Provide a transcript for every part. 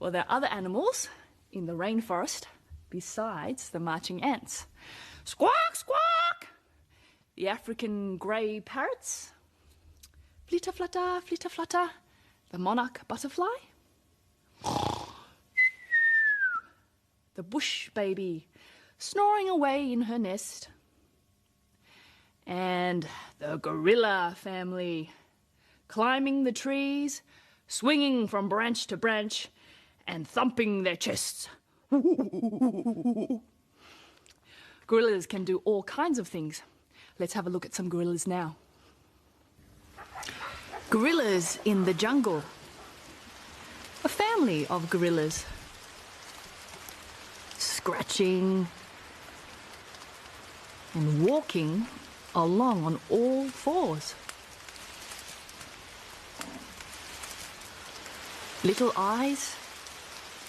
Well, there are other animals in the rainforest besides the marching ants. Squawk, squawk! The African grey parrots. Flitter, flutter, the monarch butterfly. The bush baby snoring away in her nest. And the gorilla family climbing the trees, swinging from branch to branch, and thumping their chests. Gorillas can do all kinds of things. Let's have a look at some gorillas now. Gorillas in the jungle. A family of gorillas. Scratching and walking along on all fours. Little eyes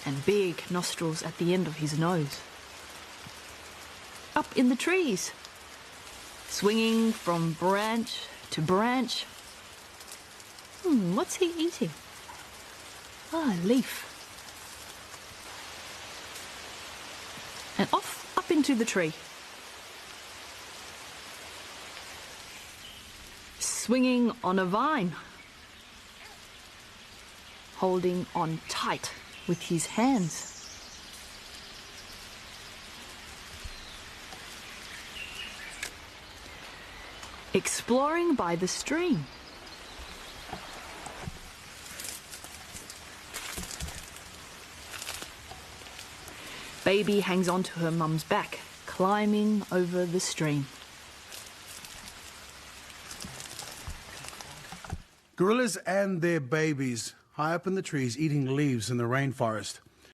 and big nostrils at the end of his nose. Up in the trees, swinging from branch to branch. What's he eating? Ah, a leaf. And off up into the tree. Swinging on a vine. Holding on tight with his hands. Exploring by the stream. Baby hangs onto her mum's back, climbing over the stream. Gorillas and their babies high up in the trees eating leaves in the rainforest.